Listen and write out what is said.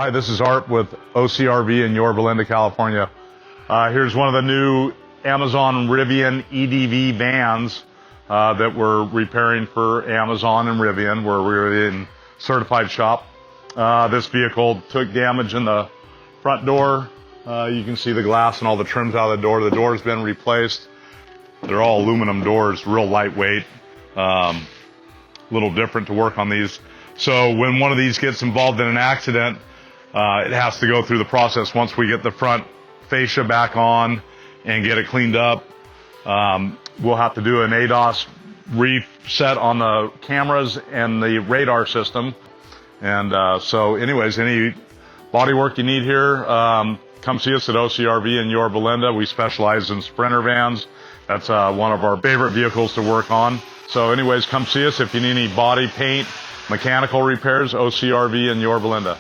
Hi, this is Art with OCRV in Yorba Linda, California. Here's one of the new Amazon Rivian EDV vans that we're repairing for Amazon and Rivian, where we're in certified shop. This vehicle took damage in the front door. You can see the glass and all the trims out of the door. The door's been replaced. They're all aluminum doors, real lightweight. Little different to work on these. So when one of these gets involved in an accident, it has to go through the process. Once we get the front fascia back on and get it cleaned up, we'll have to do an ADAS reset on the cameras and the radar system. And so anyways, any body work you need here, come see us at OCRV in Yorba Linda. We specialize in Sprinter vans. That's one of our favorite vehicles to work on. So anyways, come see us if you need any body paint, mechanical repairs. OCRV in Yorba Linda.